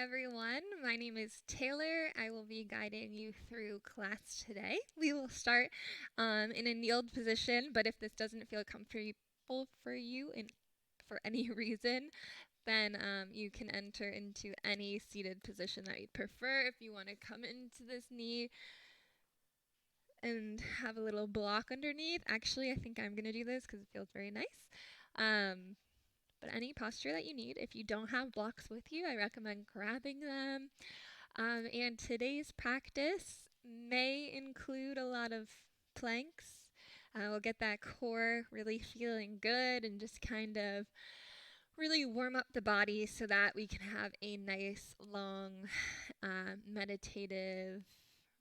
everyone. My name is Taylor. I will be guiding you through class today. We will start in a kneeled position, but if this doesn't feel comfortable for you for any reason, then you can enter into any seated position that you'd prefer. If you want to come into this knee and have a little block underneath, actually, I think I'm going to do this because it feels very nice. But any posture that you need, if you don't have blocks with you, I recommend grabbing them. And today's practice may include a lot of planks. We'll get that core really feeling good and just kind of really warm up the body so that we can have a nice, long, meditative,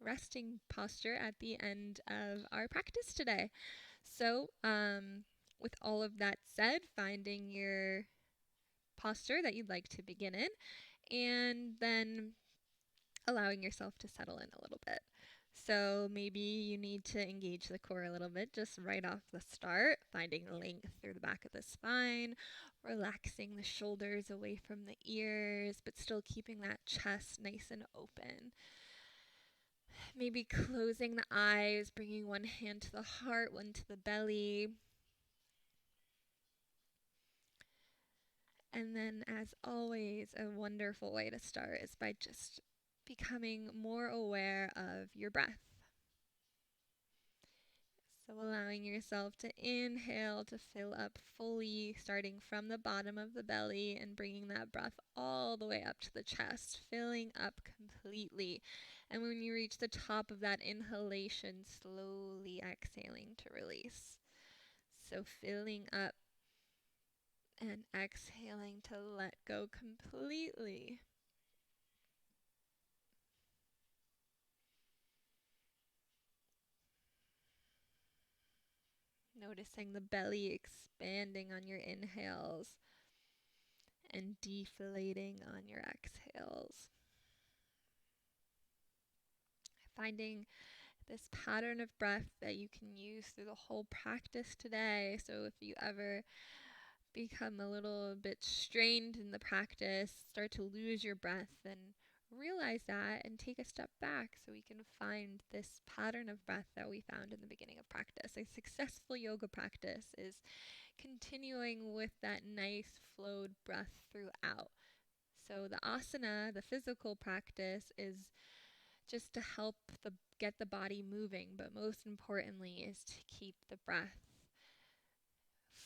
resting posture at the end of our practice today. So, with all of that said, finding your posture that you'd like to begin in, and then allowing yourself to settle in a little bit. So maybe you need to engage the core a little bit just right off the start, finding length through the back of the spine, relaxing the shoulders away from the ears, but still keeping that chest nice and open. Maybe closing the eyes, bringing one hand to the heart, one to the belly. And then, as always, a wonderful way to start is by just becoming more aware of your breath. So allowing yourself to inhale to fill up fully, starting from the bottom of the belly and bringing that breath all the way up to the chest, filling up completely. And when you reach the top of that inhalation, slowly exhaling to release. So filling up and exhaling to let go completely. Noticing the belly expanding on your inhales and deflating on your exhales. Finding this pattern of breath that you can use through the whole practice today. So if you ever become a little bit strained in the practice, start to lose your breath, then realize that and take a step back so we can find this pattern of breath that we found in the beginning of practice. A successful yoga practice is continuing with that nice flowed breath throughout. So the asana, the physical practice, is just to help get the body moving, but most importantly is to keep the breath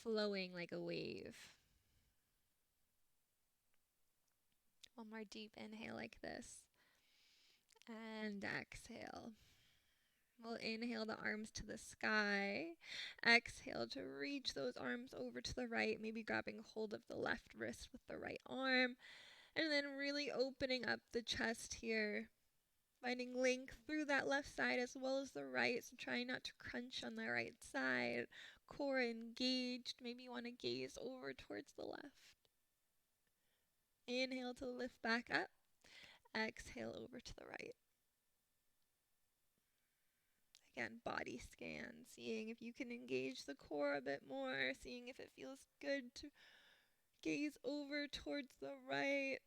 flowing like a wave. One more deep inhale like this. And exhale. We'll inhale the arms to the sky. Exhale to reach those arms over to the right, maybe grabbing hold of the left wrist with the right arm. And then really opening up the chest here. Finding length through that left side as well as the right. So trying not to crunch on the right side. Core engaged. Maybe you want to gaze over towards the left. Inhale to lift back up. Exhale over to the right. Again, body scan, seeing if you can engage the core a bit more, seeing if it feels good to gaze over towards the right.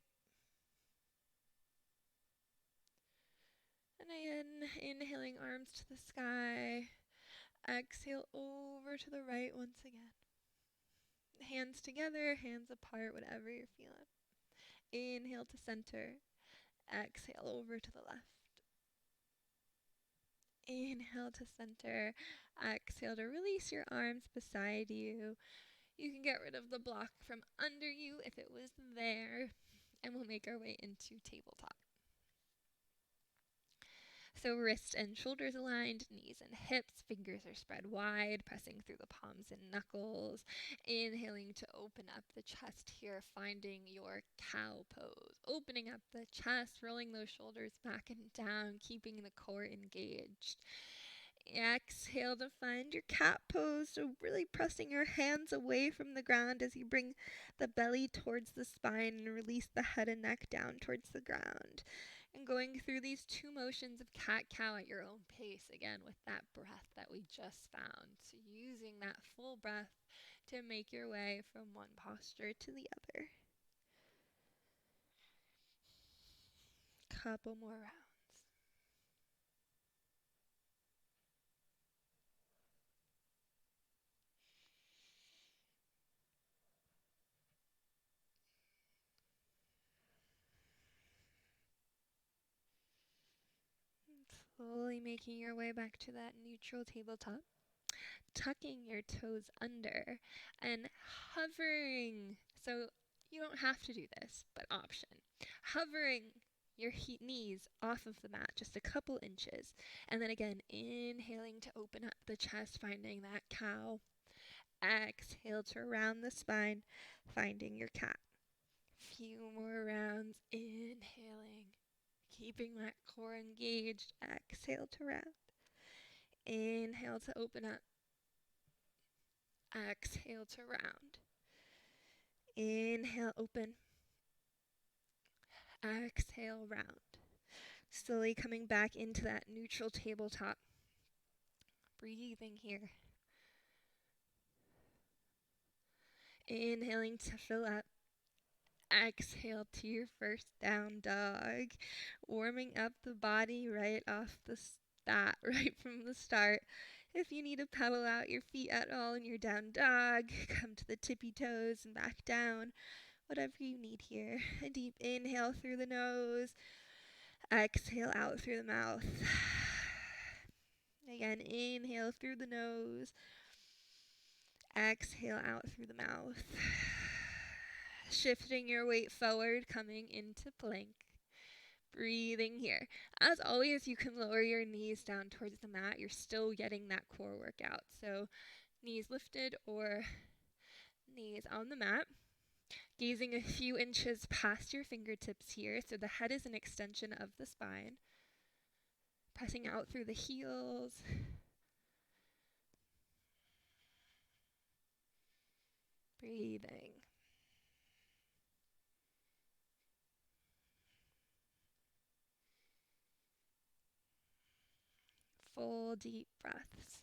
And again, inhaling arms to the sky. Exhale over to the right once again. Hands together, hands apart, whatever you're feeling. Inhale to center. Exhale over to the left. Inhale to center. Exhale to release your arms beside you. You can get rid of the block from under you if it was there. And we'll make our way into tabletop. So wrists and shoulders aligned, knees and hips, fingers are spread wide, pressing through the palms and knuckles. Inhaling to open up the chest here, finding your cow pose. Opening up the chest, rolling those shoulders back and down, keeping the core engaged. Exhale to find your cat pose, so really pressing your hands away from the ground as you bring the belly towards the spine and release the head and neck down towards the ground. And going through these two motions of cat-cow at your own pace, again, with that breath that we just found. So using that full breath to make your way from one posture to the other. Couple more rounds. Slowly making your way back to that neutral tabletop. Tucking your toes under and hovering. So you don't have to do this, but option. Hovering your knees off of the mat just a couple inches. And then again, inhaling to open up the chest, finding that cow. Exhale to round the spine, finding your cat. Few more rounds, inhaling, keeping that core engaged. Exhale to round. Inhale to open up. Exhale to round. Inhale, open. Exhale, round. Slowly coming back into that neutral tabletop. Breathing here. Inhaling to fill up. Exhale to your first down dog. Warming up the body right off the bat, right from the start. If you need to pedal out your feet at all in your down dog, come to the tippy toes and back down. Whatever you need here. A deep inhale through the nose. Exhale out through the mouth. Again, inhale through the nose. Exhale out through the mouth. Shifting your weight forward, coming into plank. Breathing here. As always, you can lower your knees down towards the mat. You're still getting that core workout. So knees lifted or knees on the mat. Gazing a few inches past your fingertips here. So the head is an extension of the spine. Pressing out through the heels. Breathing. Full deep breaths.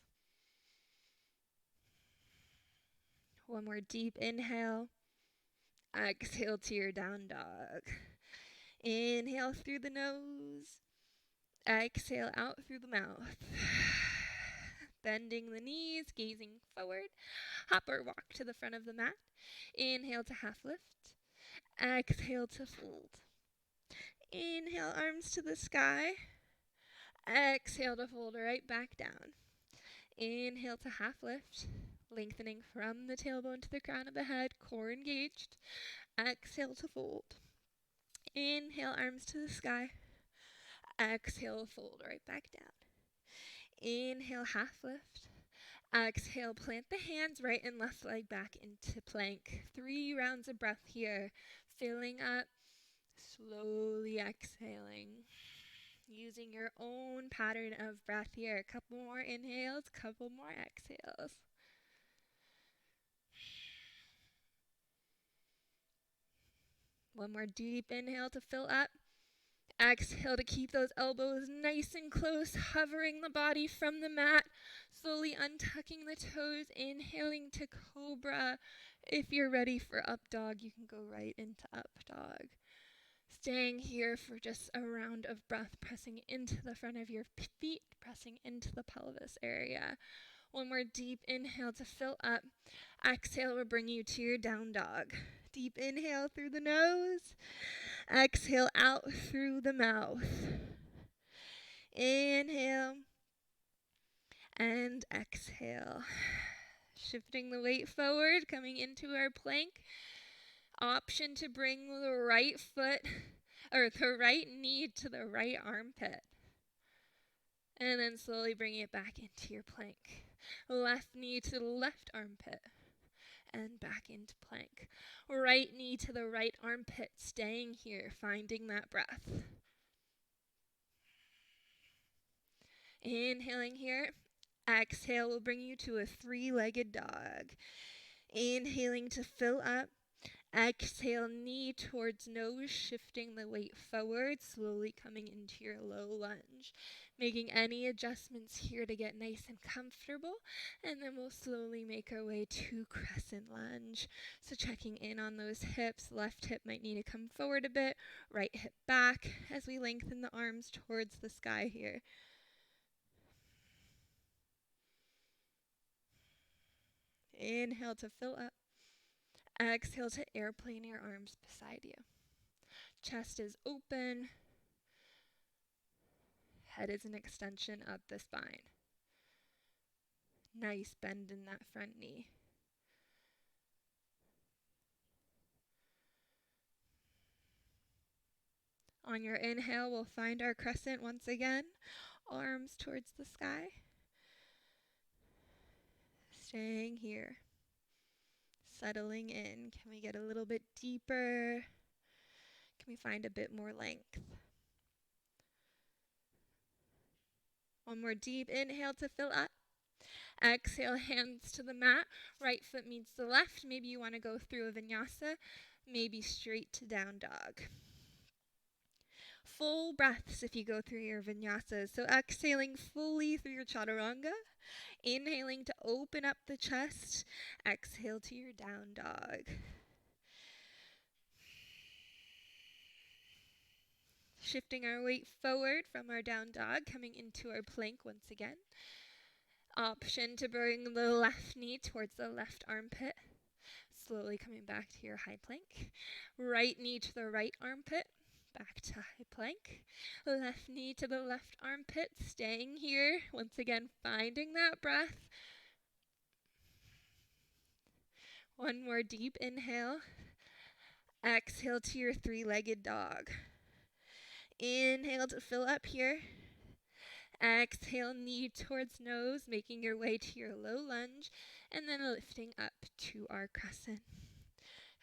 One more deep inhale. Exhale to your down dog. Inhale through the nose. Exhale out through the mouth. Bending the knees, gazing forward. Hop or walk to the front of the mat. Inhale to half lift. Exhale to fold. Inhale, arms to the sky. Exhale to fold right back down. Inhale to half lift. Lengthening from the tailbone to the crown of the head, core engaged. Exhale to fold. Inhale, arms to the sky. Exhale, fold right back down. Inhale, half lift. Exhale, plant the hands, right and left leg back into plank. 3 rounds of breath here. Filling up, slowly exhaling. Using your own pattern of breath here. A couple more inhales, couple more exhales. One more deep inhale to fill up. Exhale to keep those elbows nice and close, hovering the body from the mat. Slowly untucking the toes, inhaling to cobra. If you're ready for up dog, you can go right into up dog. Staying here for just a round of breath, pressing into the front of your feet, pressing into the pelvis area. One more deep inhale to fill up. Exhale will bring you to your down dog. Deep inhale through the nose. Exhale out through the mouth. Inhale and exhale. Shifting the weight forward, coming into our plank. Option to bring the right foot or the right knee to the right armpit. And then slowly bring it back into your plank. Left knee to the left armpit. And back into plank. Right knee to the right armpit, staying here, finding that breath. Inhaling here. Exhale will bring you to a 3-legged dog. Inhaling to fill up. Exhale, knee towards nose, shifting the weight forward, slowly coming into your low lunge. Making any adjustments here to get nice and comfortable, and then we'll slowly make our way to crescent lunge. So checking in on those hips, left hip might need to come forward a bit, right hip back as we lengthen the arms towards the sky here. Inhale to fill up. Exhale to airplane your arms beside you. Chest is open. Head is an extension up the spine. Nice bend in that front knee. On your inhale, we'll find our crescent once again. Arms towards the sky. Staying here. Settling in. Can we get a little bit deeper? Can we find a bit more length? One more deep inhale to fill up. Exhale, hands to the mat. Right foot meets the left. Maybe you want to go through a vinyasa. Maybe straight to down dog. Full breaths if you go through your vinyasas. So exhaling fully through your chaturanga. Inhaling to open up the chest. Exhale to your down dog. Shifting our weight forward from our down dog, coming into our plank once again. Option to bring the left knee towards the left armpit. Slowly coming back to your high plank. Right knee to the right armpit. Back to high plank. Left knee to the left armpit. Staying here. Once again, finding that breath. One more deep inhale. Exhale to your three-legged dog. Inhale to fill up here. Exhale, knee towards nose, making your way to your low lunge, and then lifting up to our crescent.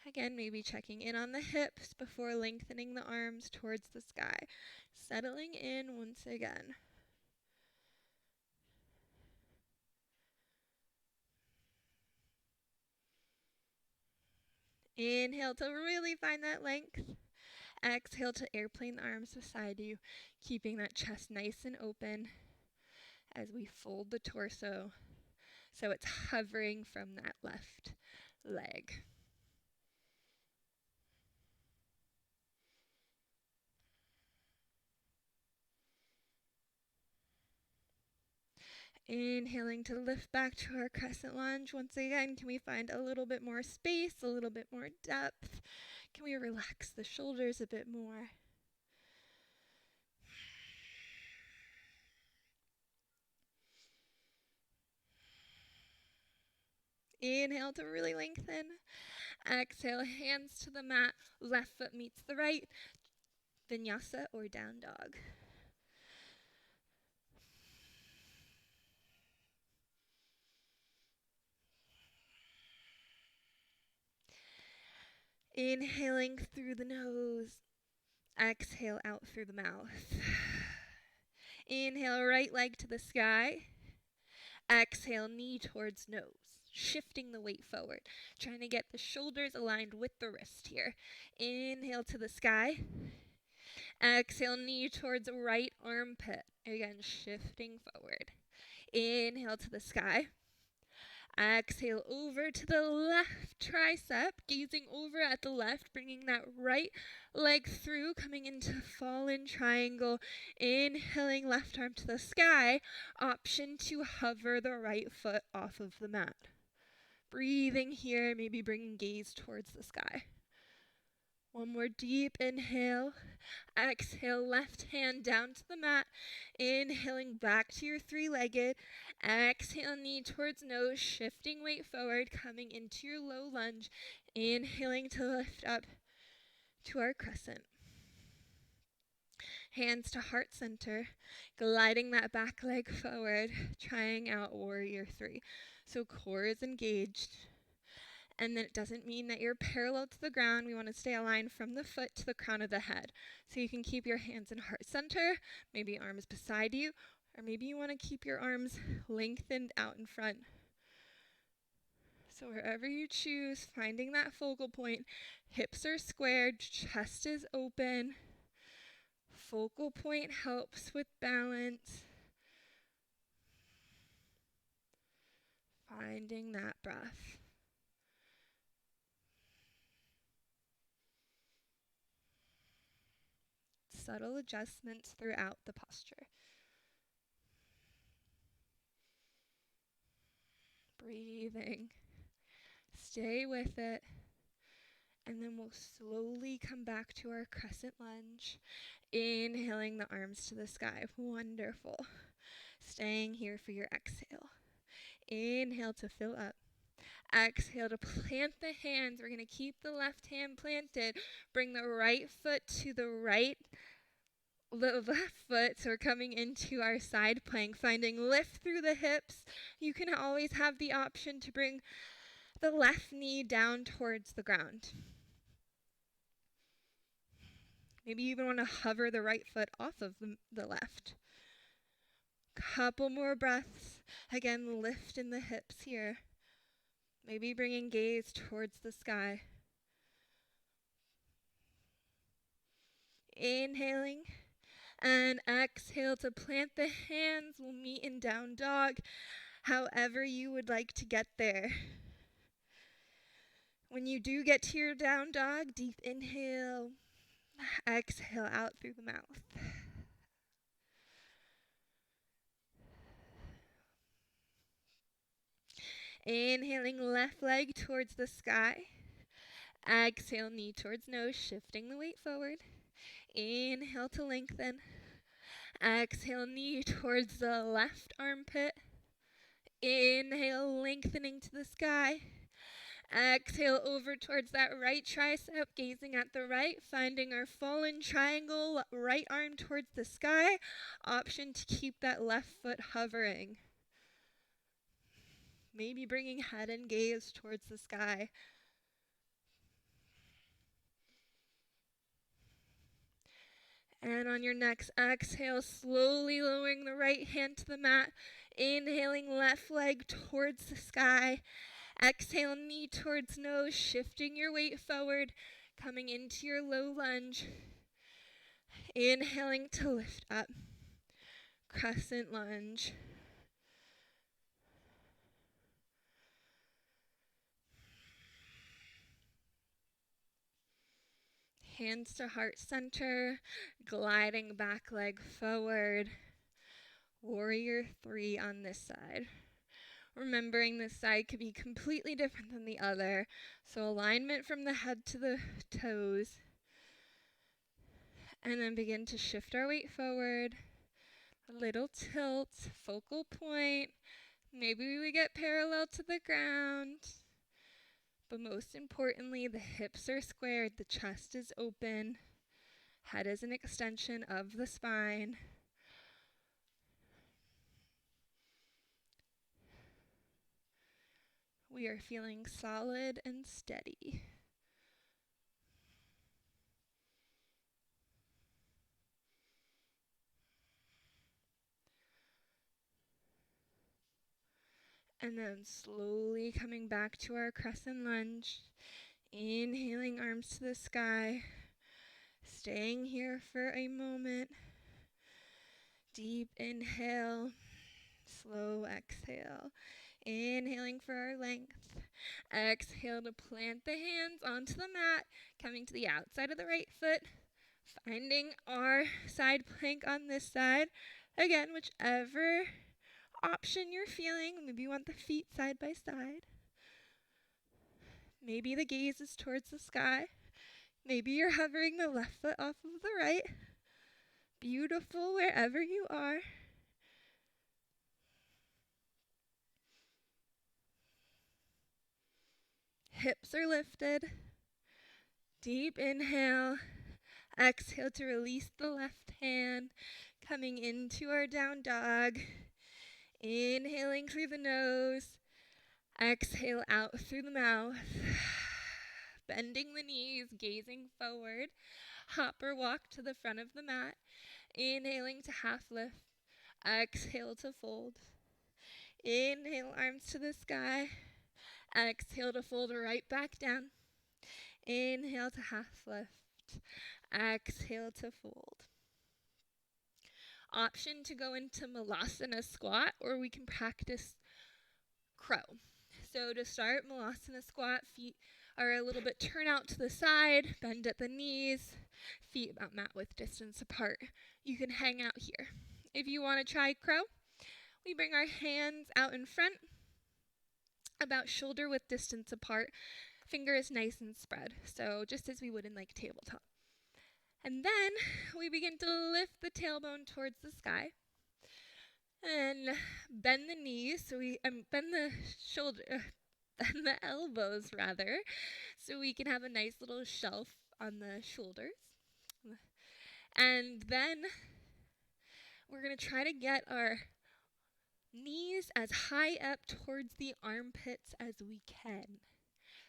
Again, maybe checking in on the hips before lengthening the arms towards the sky. Settling in once again. Inhale to really find that length. Exhale to airplane the arms beside you, keeping that chest nice and open as we fold the torso so it's hovering from that left leg. Inhaling to lift back to our crescent lunge. Once again, can we find a little bit more space, a little bit more depth? Can we relax the shoulders a bit more? Inhale to really lengthen. Exhale, hands to the mat. Left foot meets the right. Vinyasa or down dog. Inhaling through the nose. Exhale out through the mouth. Inhale, right leg to the sky. Exhale, knee towards nose. Shifting the weight forward. Trying to get the shoulders aligned with the wrist here. Inhale to the sky. Exhale, knee towards right armpit. Again, shifting forward. Inhale to the sky. Exhale over to the left tricep, gazing over at the left, bringing that right leg through, coming into fallen triangle. Inhaling left arm to the sky. Option to hover the right foot off of the mat. Breathing here, maybe bringing gaze towards the sky. One more deep inhale. Exhale, left hand down to the mat. Inhaling back to your three-legged. Exhale, knee towards nose, shifting weight forward, coming into your low lunge. Inhaling to lift up to our crescent. Hands to heart center, gliding that back leg forward, trying out warrior three. So core is engaged. And then it doesn't mean that you're parallel to the ground. We want to stay aligned from the foot to the crown of the head. So you can keep your hands in heart center, maybe arms beside you, or maybe you want to keep your arms lengthened out in front So wherever you choose, finding that focal point, hips are squared, chest is open. Focal point helps with balance. Finding that breath. Subtle adjustments throughout the posture. Breathing. Stay with it. And then we'll slowly come back to our crescent lunge. Inhaling the arms to the sky. Wonderful. Staying here for your exhale. Inhale to fill up. Exhale to plant the hands. We're going to keep the left hand planted. Bring the right foot to the left foot. So we're coming into our side plank, finding lift through the hips. You can always have the option to bring the left knee down towards the ground. Maybe you even want to hover the right foot off of the left. Couple more breaths. Again, lift in the hips here. Maybe bringing gaze towards the sky. Inhaling and exhale to plant the hands. We'll meet in down dog, however you would like to get there. When you do get to your down dog, deep inhale, exhale out through the mouth. Inhaling left leg towards the sky. Exhale, knee towards nose, shifting the weight forward. Inhale to lengthen. Exhale, knee towards the left armpit. Inhale, lengthening to the sky. Exhale over towards that right tricep, gazing at the right, finding our fallen triangle, right arm towards the sky. Option to keep that left foot hovering. Maybe bringing head and gaze towards the sky. And on your next exhale, slowly lowering the right hand to the mat. Inhaling left leg towards the sky. Exhale, knee towards nose, shifting your weight forward, coming into your low lunge. Inhaling to lift up. Crescent lunge. Hands to heart center, gliding back leg forward. Warrior 3 on this side. Remembering this side could be completely different than the other. So alignment from the head to the toes. And then begin to shift our weight forward. A little tilt, focal point. Maybe we get parallel to the ground. But most importantly, the hips are squared, the chest is open. Head is an extension of the spine. We are feeling solid and steady. And then slowly coming back to our crescent lunge. Inhaling arms to the sky. Staying here for a moment. Deep inhale. Slow exhale. Inhaling for our length. Exhale to plant the hands onto the mat. Coming to the outside of the right foot. Finding our side plank on this side. Again, whichever option you're feeling. Maybe you want the feet side by side. Maybe the gaze is towards the sky. Maybe you're hovering the left foot off of the right. Beautiful wherever you are. Hips are lifted. Deep inhale. Exhale to release the left hand. Coming into our down dog. Inhaling through the nose. Exhale out through the mouth. Bending the knees, gazing forward. Hopper walk to the front of the mat. Inhaling to half lift. Exhale to fold. Inhale, arms to the sky. Exhale to fold right back down. Inhale to half lift. Exhale to fold. Option to go into Malasana squat, or we can practice crow. So to start Malasana squat, feet are a little bit turn out to the side, bend at the knees, feet about mat width distance apart. You can hang out here. If you want to try crow, we bring our hands out in front, about shoulder width distance apart, fingers nice and spread, so just as we would in like tabletop. And then we begin to lift the tailbone towards the sky and bend the knees, so we bend the shoulder, bend the elbows rather, so we can have a nice little shelf on the shoulders. And then we're going to try to get our knees as high up towards the armpits as we can.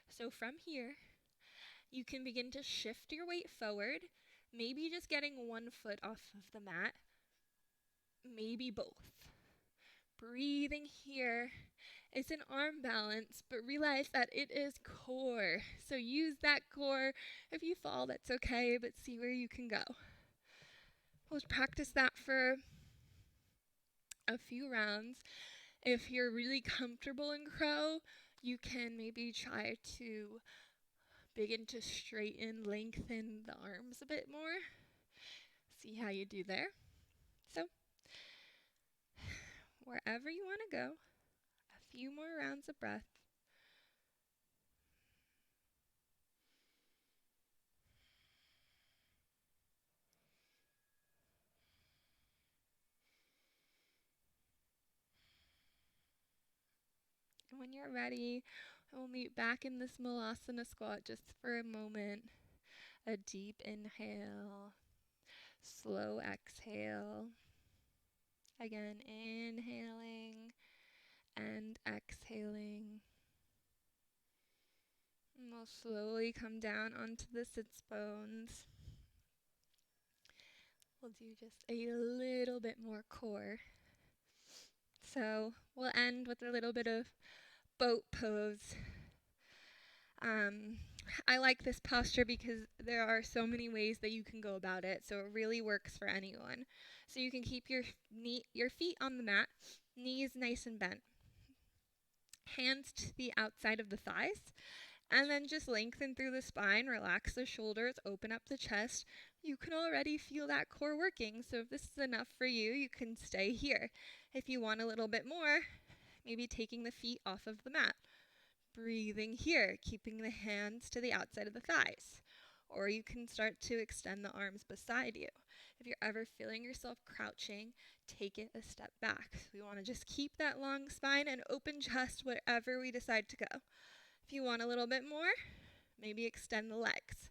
So from here, you can begin to shift your weight forward, maybe just getting one foot off of the mat, maybe both. Breathing here. It's an arm balance, but realize that it is core. So use that core. If you fall, that's okay, but see where you can go. We'll practice that for a few rounds. If you're really comfortable in crow, you can maybe try to begin to straighten, lengthen the arms a bit more. See how you do there. So, wherever you want to go, a few more rounds of breath. And when you're ready, we'll meet back in this Malasana squat just for a moment. A deep inhale, slow exhale. Again, inhaling and exhaling. And we'll slowly come down onto the sits bones. We'll do just a little bit more core. So we'll end with a little bit of boat pose. I like this posture because there are so many ways that you can go about it, so it really works for anyone. So you can keep your feet on the mat, knees nice and bent, hands to the outside of the thighs, and then just lengthen through the spine, relax the shoulders, open up the chest. You can already feel that core working, so if this is enough for you, you can stay here. If you want a little bit more, maybe taking the feet off of the mat. Breathing here, keeping the hands to the outside of the thighs. Or you can start to extend the arms beside you. If you're ever feeling yourself crouching, take it a step back. So we want to just keep that long spine and open chest wherever we decide to go. If you want a little bit more, maybe extend the legs.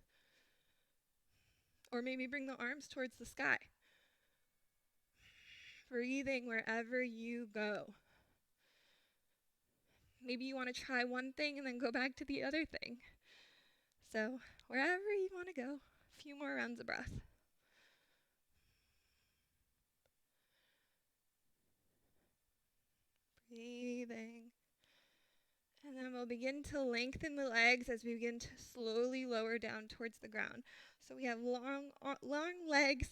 Or maybe bring the arms towards the sky. Breathing wherever you go. Maybe you want to try one thing and then go back to the other thing. So wherever you want to go, a few more rounds of breath. Breathing. And then we'll begin to lengthen the legs as we begin to slowly lower down towards the ground. So we have long legs,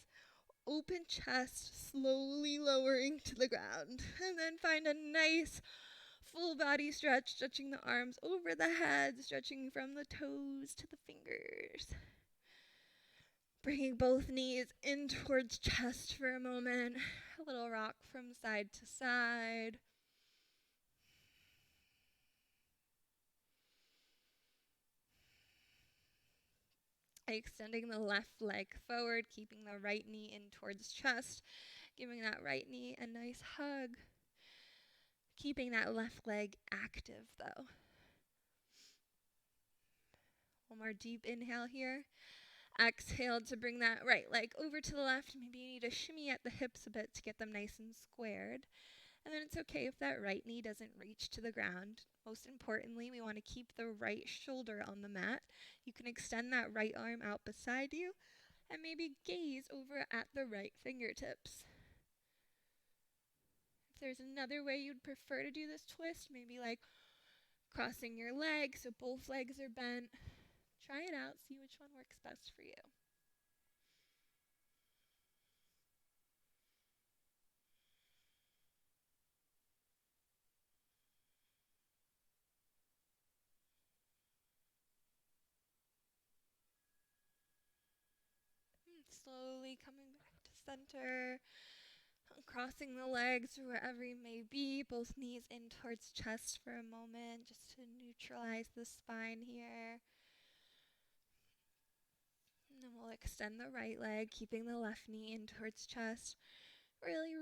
open chest, slowly lowering to the ground. And then find a nice full body stretch, stretching the arms over the head, stretching from the toes to the fingers. Bringing both knees in towards chest for a moment. A little rock from side to side. Extending the left leg forward, keeping the right knee in towards chest, giving that right knee a nice hug. Keeping that left leg active though. One more deep inhale here. Exhale to bring that right leg over to the left. Maybe you need to shimmy at the hips a bit to get them nice and squared. And then it's okay if that right knee doesn't reach to the ground. Most importantly, we want to keep the right shoulder on the mat. You can extend that right arm out beside you and maybe gaze over at the right fingertips. If there's another way you'd prefer to do this twist, maybe like Crossing your legs so both legs are bent. Try it out, see which one works best for you. Slowly coming back to center, crossing the legs wherever you may be, both knees in towards chest for a moment, just to neutralize the spine here. And then we'll extend the right leg, keeping the left knee in towards chest, really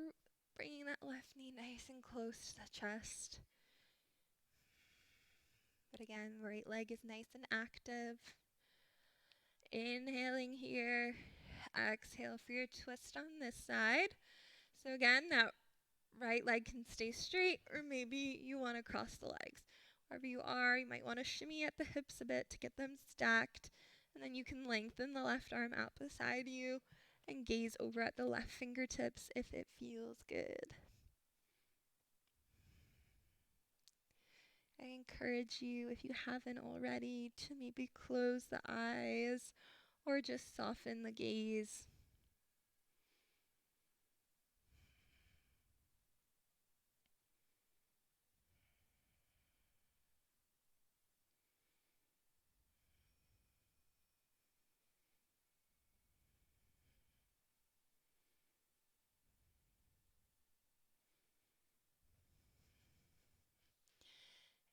bringing that left knee nice and close to the chest. But again, right leg is nice and active. Inhaling here. Exhale for your twist on this side. So again, that right leg can stay straight, or maybe you want to cross the legs. Wherever you are, you might want to shimmy at the hips a bit to get them stacked. And then you can lengthen the left arm out beside you and gaze over at the left fingertips if it feels good. I encourage you, if you haven't already, to maybe close the eyes or just soften the gaze.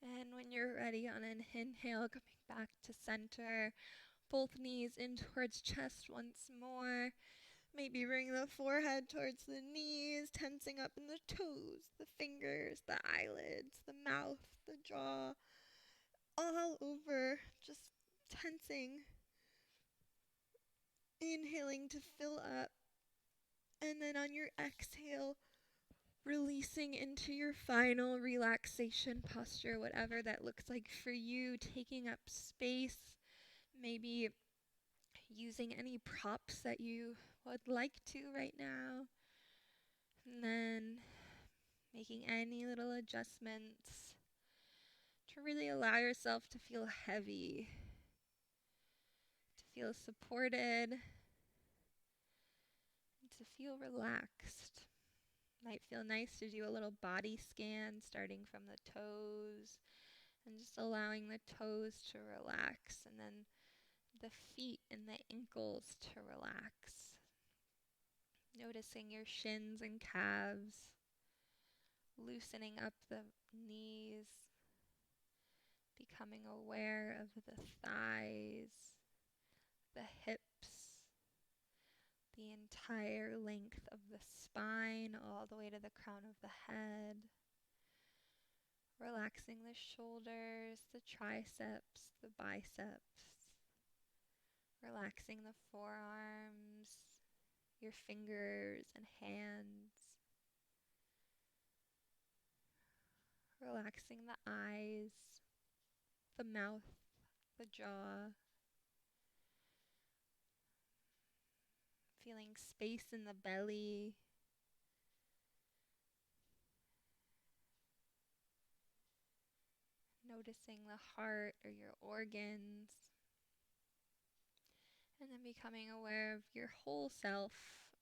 And when you're ready on an inhale, coming back to center, both knees in towards chest once more. Maybe bring the forehead towards the knees, tensing up in the toes, the fingers, the eyelids, the mouth, the jaw, all over, just tensing. Inhaling to fill up. And then on your exhale, releasing into your final relaxation posture, whatever that looks like for you, taking up space, maybe using any props that you would like to right now, and then making any little adjustments to really allow yourself to feel heavy, to feel supported, and to feel relaxed. Might feel nice to do a little body scan starting from the toes and just allowing the toes to relax, and then the feet and the ankles to relax. Noticing your shins and calves, loosening up the knees, becoming aware of the thighs, the hips, the entire length of the spine all the way to the crown of the head. Relaxing the shoulders, the triceps, the biceps. Relaxing the forearms, your fingers and hands. Relaxing the eyes, the mouth, the jaw. Feeling space in the belly. Noticing the heart or your organs. And then becoming aware of your whole self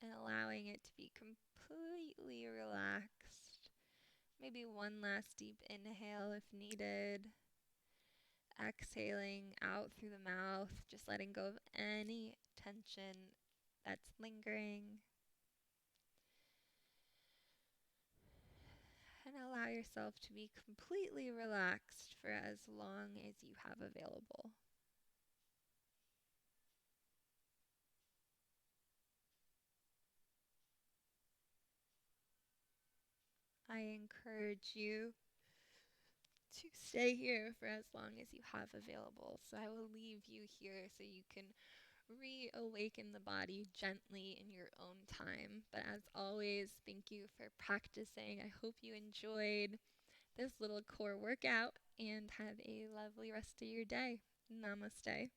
and allowing it to be completely relaxed. Maybe one last deep inhale if needed. Exhaling out through the mouth, just letting go of any tension that's lingering. And allow yourself to be completely relaxed for as long as you have available. I encourage you to stay here for as long as you have available. So I will leave you here so you can reawaken the body gently in your own time. But as always, thank you for practicing. I hope you enjoyed this little core workout and have a lovely rest of your day. Namaste.